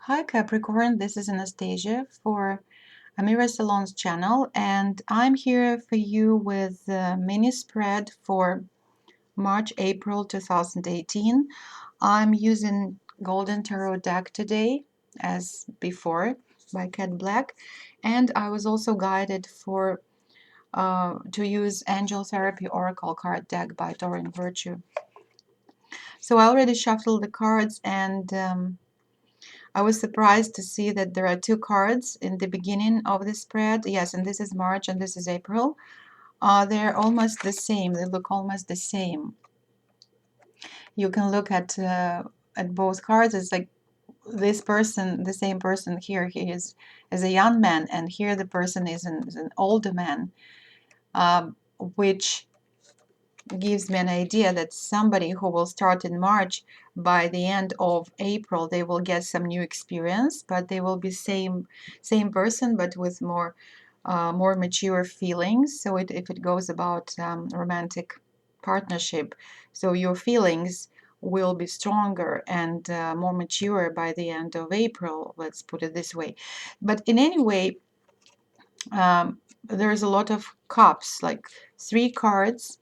Hi Capricorn, this is Anastasia for Amira Salon's channel, and I'm here for you with a mini spread for March-April 2018. I'm using Golden Tarot deck today, as before, by Cat Black, and I was also guided to use Angel Therapy Oracle card deck by Doreen Virtue. So I already shuffled the cards, and I was surprised to see that there are two cards in the beginning of the spread. Yes, and this is March and this is April. They're almost the same. They look almost the same. You can look at both cards. It's like this person, the same person here, he is as a young man, and here the person is an older man, which gives me an idea that somebody who will start in March, by the end of April, they will get some new experience, but they will be same person, but with more mature feelings. So if it goes about romantic partnership, so your feelings will be stronger and more mature by the end of April, let's put it this way. But in any way, there's a lot of cups, like 3 cards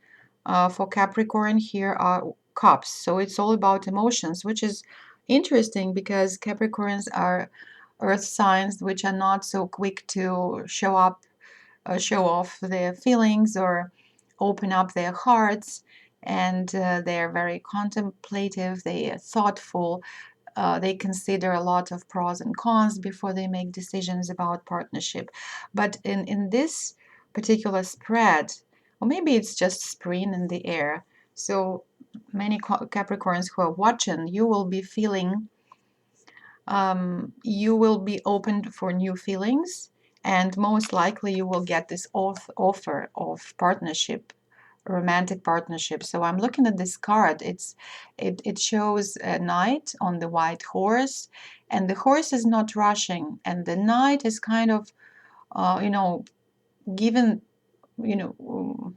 for Capricorn here are cups. So it's all about emotions, which is interesting because Capricorns are earth signs which are not so quick to show off their feelings or open up their hearts. And they're very contemplative, they are thoughtful, they consider a lot of pros and cons before they make decisions about partnership. But in this particular spread, or maybe it's just spring in the air, so many Capricorns who are watching, you will be feeling, you will be open for new feelings, and most likely you will get this offer of partnership, romantic partnership. So I'm looking at this card. It shows a knight on the white horse, and the horse is not rushing, and the knight is kind of given,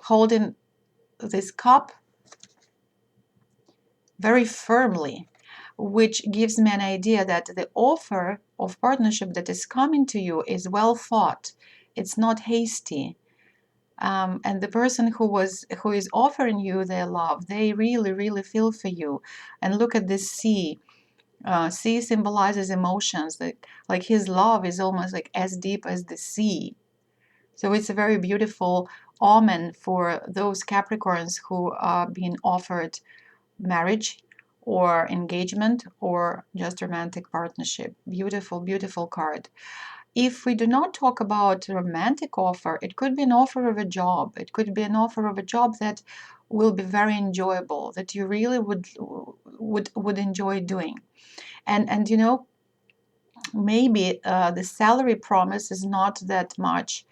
holding this cup very firmly, which gives me an idea that the offer of partnership that is coming to you is well thought. It's not hasty. And the person who is offering you their love, they really feel for you. And look at this sea. Sea symbolizes emotions. Like his love is almost like as deep as the sea. So it's a very beautiful omen for those Capricorns who are being offered marriage or engagement or just romantic partnership. Beautiful card. If we do not talk about romantic offer, it could be an offer of a job. It could be an offer of a job that will be very enjoyable, that you really would enjoy doing. And maybe the salary promise is not that much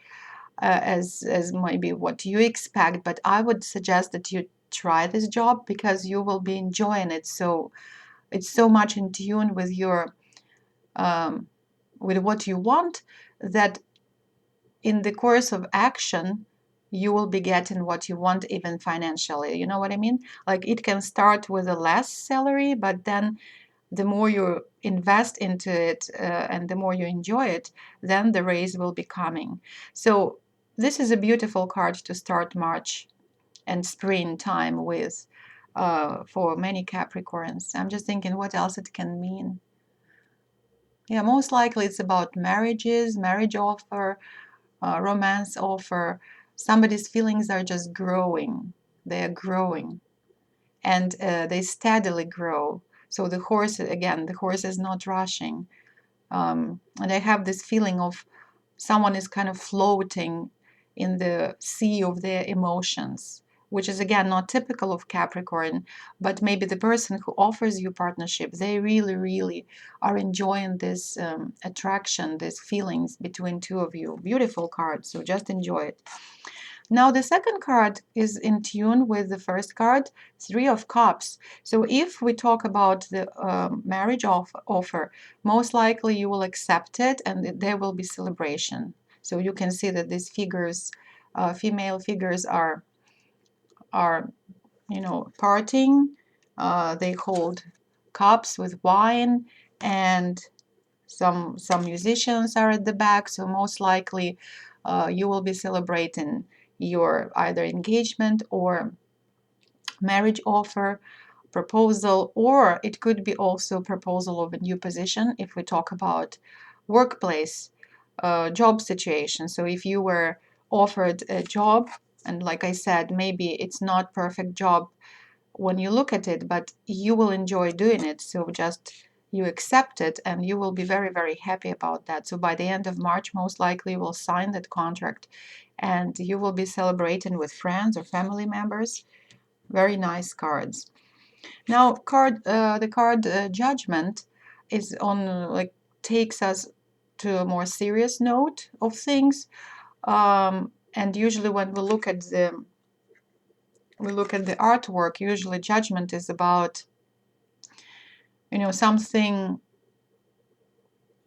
as maybe what you expect, but I would suggest that you try this job because you will be enjoying it. So it's so much in tune with your with what you want, that in the course of action you will be getting what you want, even financially. You know what I mean? Like it can start with a less salary, but then the more you invest into it and the more you enjoy it, then the raise will be coming. So this is a beautiful card to start March and springtime with for many Capricorns. I'm just thinking what else it can mean. Yeah, most likely it's about marriages, marriage offer, romance offer. Somebody's feelings are just growing. They are growing, and they steadily grow. So the horse, again, the horse is not rushing. And I have this feeling of someone is kind of floating in the sea of their emotions, which is again not typical of Capricorn, but maybe the person who offers you partnership, they really are enjoying this attraction, these feelings between two of you. Beautiful card, so just enjoy it. Now the second card is in tune with the first card, 3 of Cups. So if we talk about the marriage offer, most likely you will accept it and there will be celebration. So you can see that these figures, female figures are partying. They hold cups with wine, and Some musicians are at the back, so most likely you will be celebrating your either engagement or marriage offer, proposal, or it could be also proposal of a new position if we talk about workplace job situation. So if you were offered a job, and like I said, maybe it's not perfect job when you look at it, but you will enjoy doing it. So just you accept it and you will be very, very happy about that. So by the end of March, most likely you will sign that contract and you will be celebrating with friends or family members. Very nice cards. Now, the card Judgment is on like takes us to a more serious note of things. And usually when we look at the artwork, usually Judgment is about, something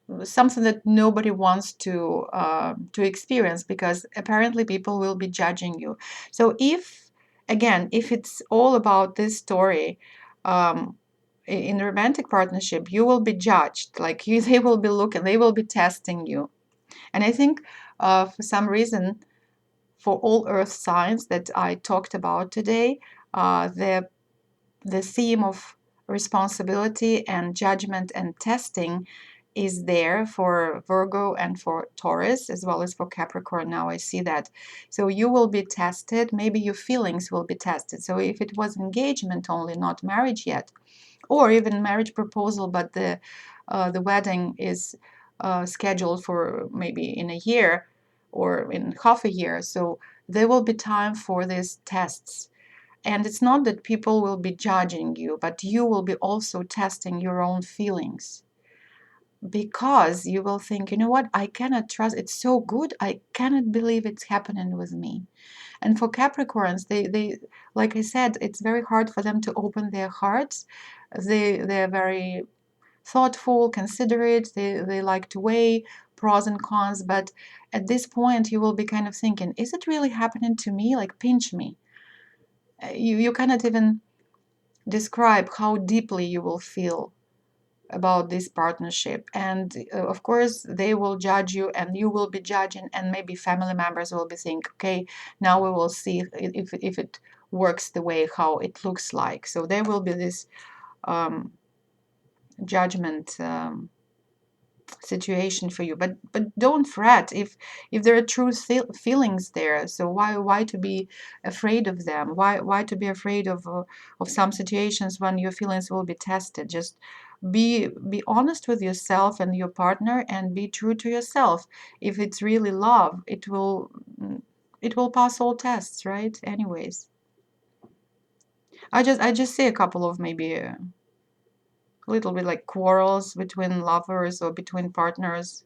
that nobody wants to experience, because apparently people will be judging you. So if it's all about this story, in a romantic partnership, you will be judged. Like they will be looking, they will be testing you. And I think for some reason, for all earth signs that I talked about today, the theme of responsibility and judgment and testing is there for Virgo and for Taurus, as well as for Capricorn. Now I see that. So you will be tested. Maybe your feelings will be tested. So if it was engagement only, not marriage yet, or even marriage proposal, but the wedding is scheduled for maybe in a year or in half a year. So there will be time for these tests. And it's not that people will be judging you, but you will be also testing your own feelings, because you will think, you know what, I cannot trust, it's so good, I cannot believe it's happening with me. And for Capricorns, they like I said, it's very hard for them to open their hearts. They're very thoughtful, considerate, they like to weigh pros and cons, but at this point you will be kind of thinking, is it really happening to me? Like, pinch me. You cannot even describe how deeply you will feel about this partnership. And of course they will judge you and you will be judging, and maybe family members will be saying, okay, now we will see if it works the way how it looks like. So there will be this judgment situation for you, but don't fret if there are true feelings there. So why to be afraid of them? Why to be afraid of some situations when your feelings will be tested? Just be honest with yourself and your partner, and be true to yourself. If it's really love, it will pass all tests, right? Anyways, I just see a couple of maybe a little bit like quarrels between lovers or between partners,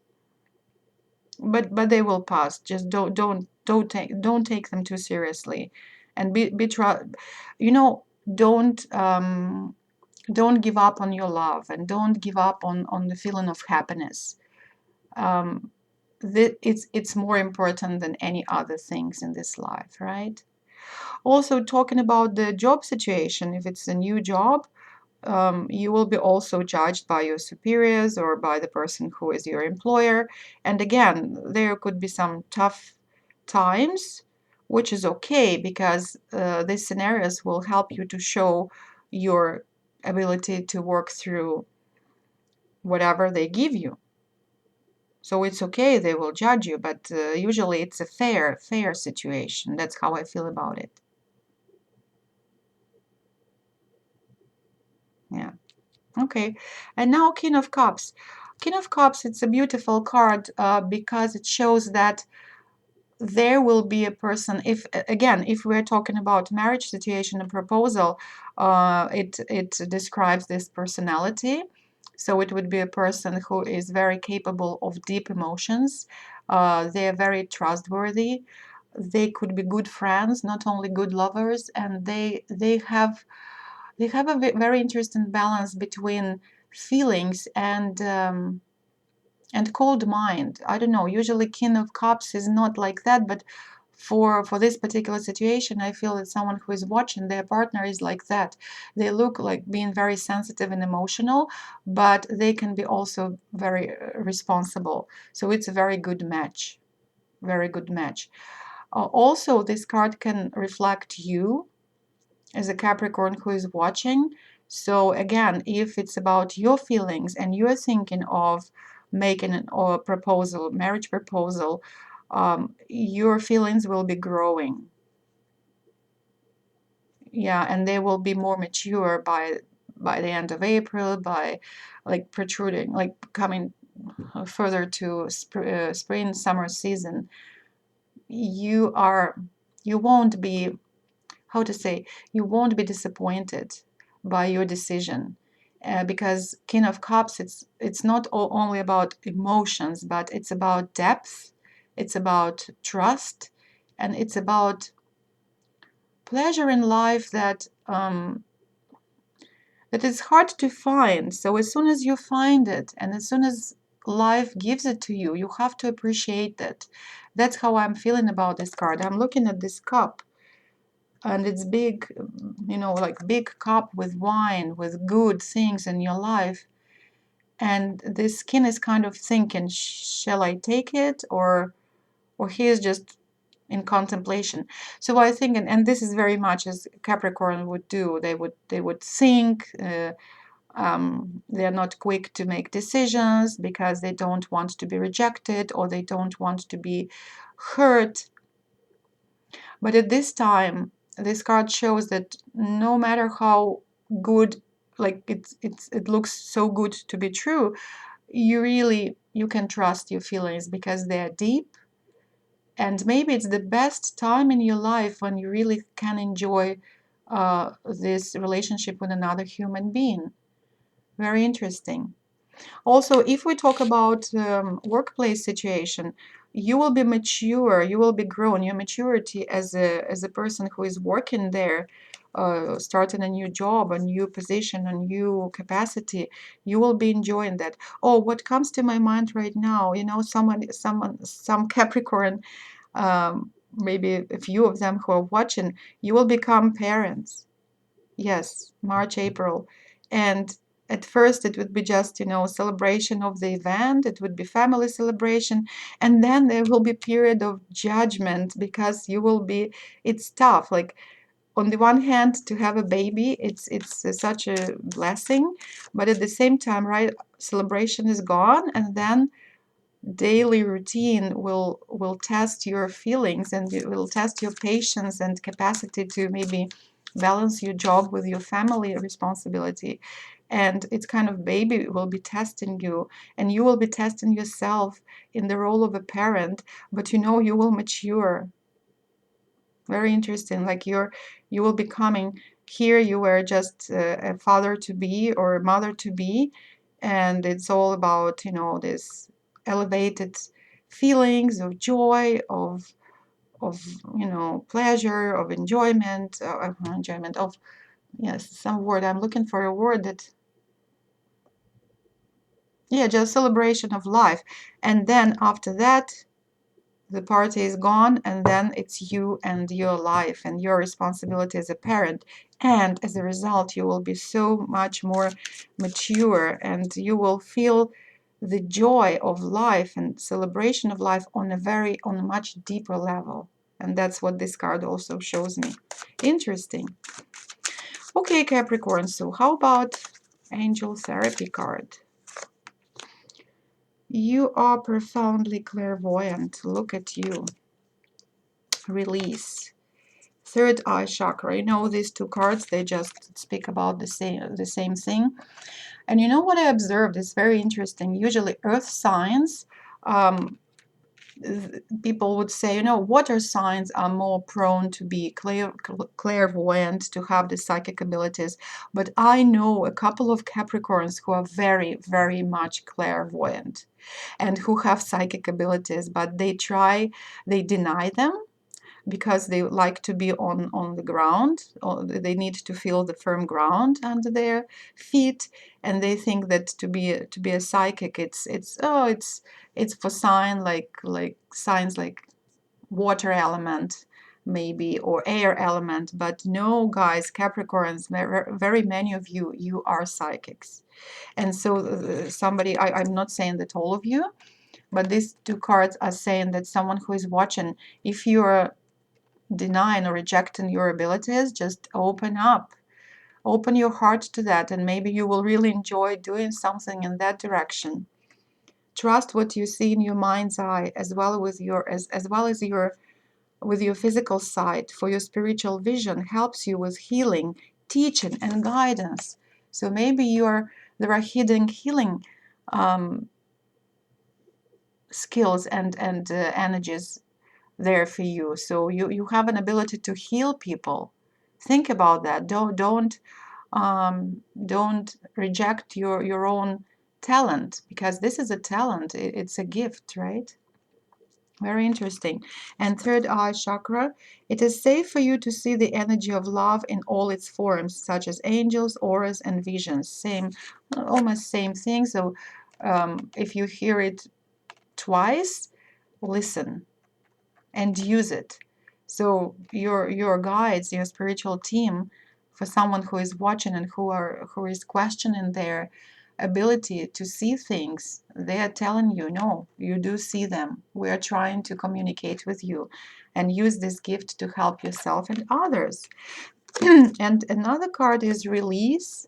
but they will pass. Just don't take them too seriously, and be try, you know don't give up on your love, and don't give up on the feeling of happiness. um, it's more important than any other things in this life, right? Also, talking about the job situation, if it's a new job, you will be also judged by your superiors or by the person who is your employer. And again, there could be some tough times, which is okay, because these scenarios will help you to show your ability to work through whatever they give you. So it's okay, they will judge you, but usually it's a fair situation. That's how I feel about it. Yeah. Okay. And now King of Cups. King of Cups, it's a beautiful card because it shows that there will be a person, if again, if we're talking about marriage situation and proposal, it describes this personality. So it would be a person who is very capable of deep emotions. They are very trustworthy. They could be good friends, not only good lovers, and they have a very interesting balance between feelings and cold mind. I don't know. Usually, King of Cups is not like that, but for this particular situation, I feel that someone who is watching, their partner is like that. They look like being very sensitive and emotional, but they can be also very responsible. So it's a very good match. Very good match. Also, this card can reflect you as a Capricorn who is watching. So again, if it's about your feelings and you're thinking of making an or proposal, marriage proposal, your feelings will be growing. Yeah, and they will be more mature by the end of April, by like protruding, like coming further to spring, summer season. You are, you won't be, how to say, you won't be disappointed by your decision, because King of Cups, it's not only about emotions, but it's about depth, it's about trust, and it's about pleasure in life that is hard to find. So as soon as you find it, and as soon as life gives it to you, you have to appreciate it. That's how I'm feeling about this card. I'm looking at this cup, and it's big, like big cup with wine, with good things in your life. And this King is kind of thinking, shall I take it, or he is just in contemplation. So I think, and this is very much as Capricorn would do. They would think. They're not quick to make decisions because they don't want to be rejected or they don't want to be hurt. But at this time, this card shows that no matter how good, like it looks so good to be true, you can trust your feelings because they're deep. And maybe it's the best time in your life when you really can enjoy this relationship with another human being. Very interesting. Also, if we talk about workplace situation, you will be mature, you will be grown. Your maturity as a person who is working there, starting a new job, a new position, a new capacity, you will be enjoying that. Oh, what comes to my mind right now? Some Capricorn, maybe a few of them who are watching, you will become parents. Yes, March, April. And at first it would be just, celebration of the event, it would be family celebration, and then there will be period of judgment because it's tough. Like on the one hand, to have a baby, it's such a blessing, but at the same time, right, celebration is gone, and then daily routine will test your feelings and it will test your patience and capacity to maybe balance your job with your family responsibility. And it's kind of baby will be testing you, and you will be testing yourself in the role of a parent, but you will mature. Very interesting. Like you will becoming, here you were just a father to be or a mother to be, and it's all about this elevated feelings of joy, of pleasure, of enjoyment, enjoyment of, yes, some word I'm looking for, a word that, yeah, just celebration of life. And then after that, the party is gone, and then it's you and your life and your responsibility as a parent. And as a result, you will be so much more mature, and you will feel the joy of life and celebration of life on a much deeper level. And that's what this card also shows me. Interesting. Okay, Capricorn, so how about Angel Therapy card? You are profoundly clairvoyant. Look at you. Release. Third eye chakra. These two cards, they just speak about the same thing. And you know what I observed is very interesting. Usually earth signs, um, people would say, water signs are more prone to be clairvoyant, to have the psychic abilities. But I know a couple of Capricorns who are very, very much clairvoyant and who have psychic abilities, but they deny them because they like to be on the ground, or they need to feel the firm ground under their feet, and they think that to be a psychic, it's for signs like water element maybe, or air element. But no, guys, Capricorns, very many of you, you are psychics. And so somebody, I'm not saying that all of you, but these two cards are saying that someone who is watching, if you're denying or rejecting your abilities, just open up. Open your heart to that, and maybe you will really enjoy doing something in that direction. Trust what you see in your mind's eye, as well with your as well as your with your physical side. For your spiritual vision helps you with healing, teaching, and guidance. So maybe there are hidden healing um, skills and energies there for you. So you have an ability to heal people. Think about that. Don't reject your own talent, because this is a talent. It's a gift, right? Very interesting. And third eye chakra, it is safe for you to see the energy of love in all its forms, such as angels, auras, and visions. Same, almost same thing. So if you hear it twice, listen and use it. So your guides, your spiritual team, for someone who is watching and who is questioning their ability to see things, they are telling you, no, you do see them. We are trying to communicate with you, and use this gift to help yourself and others. And another card is release.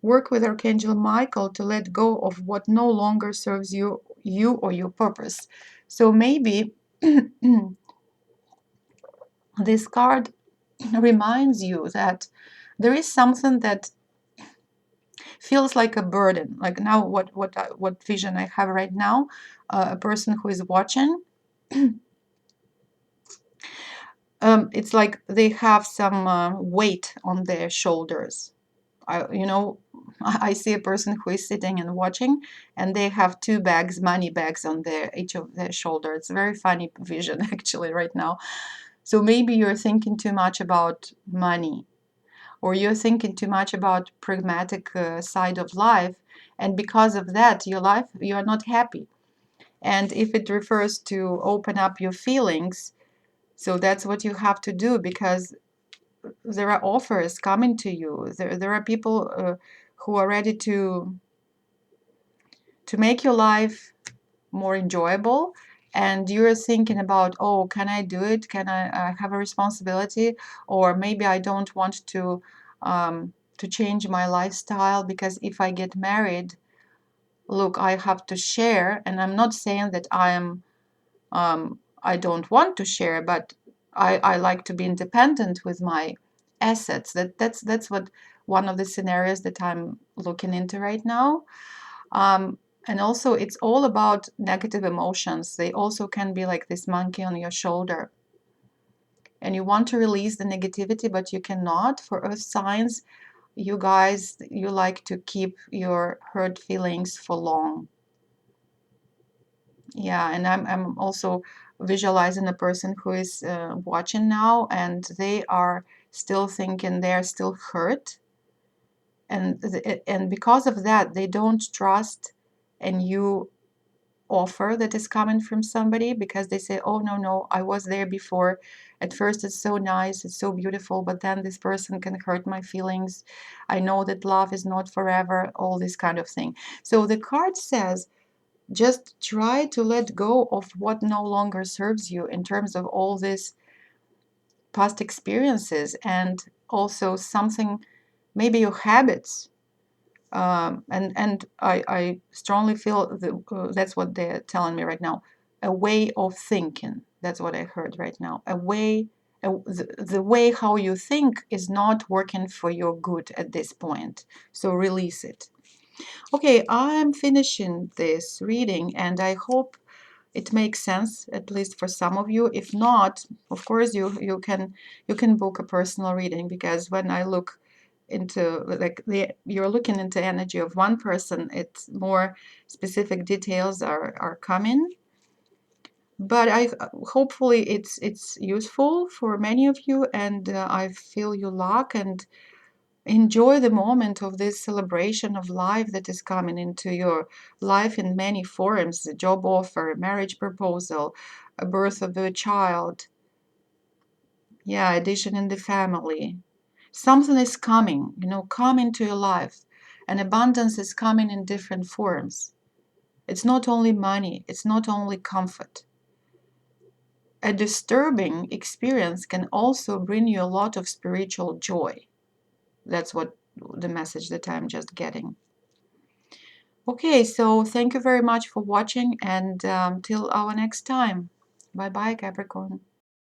Work with Archangel Michael to let go of what no longer serves you or your purpose. So maybe this card reminds you that there is something that feels like a burden. Like now, what vision I have right now, a person who is watching, it's like they have some weight on their shoulders. I see a person who is sitting and watching, and they have two bags, money bags, on each of their shoulder. It's a very funny vision actually right now. So maybe you're thinking too much about money, or you're thinking too much about pragmatic side of life, and because of that you're not happy. And if it refers to open up your feelings, so that's what you have to do, because there are offers coming to you. There are people who are ready to make your life more enjoyable, and you're thinking about, oh, can I do it? Can I have a responsibility? Or maybe I don't want to change my lifestyle, because if I get married, look, I have to share. And I'm not saying that I don't want to share, but I like to be independent with my assets. That's what one of the scenarios that I'm looking into right now. And also, it's all about negative emotions. They also can be like this monkey on your shoulder. And you want to release the negativity, but you cannot. For earth signs, you guys, you like to keep your hurt feelings for long. Yeah, and I'm also visualizing a person who is watching now, and they are still thinking they're still hurt. And because of that, they don't trust a new offer that is coming from somebody, because they say, oh, no, no, I was there before. At first it's so nice, it's so beautiful, but then this person can hurt my feelings. I know that love is not forever, all this kind of thing. So the card says, just try to let go of what no longer serves you, in terms of all these past experiences, and also something, maybe your habits. And I strongly feel that's what they're telling me right now. A way of thinking. That's what I heard right now. The way how you think is not working for your good at this point. So release it. Okay, I'm finishing this reading, and I hope it makes sense, at least for some of you. If not, of course, you can book a personal reading, because when I look into, like, you're looking into energy of one person, it's more specific details are coming. But I hopefully it's useful for many of you, and I feel you luck, and enjoy the moment of this celebration of life that is coming into your life in many forms: a job offer, marriage proposal, a birth of a child. Yeah, addition in the family. Something is coming, come into your life. And abundance is coming in different forms. It's not only money, it's not only comfort. A disturbing experience can also bring you a lot of spiritual joy. That's what the message that I'm just getting. Okay, so thank you very much for watching, and till our next time. Bye bye, Capricorn.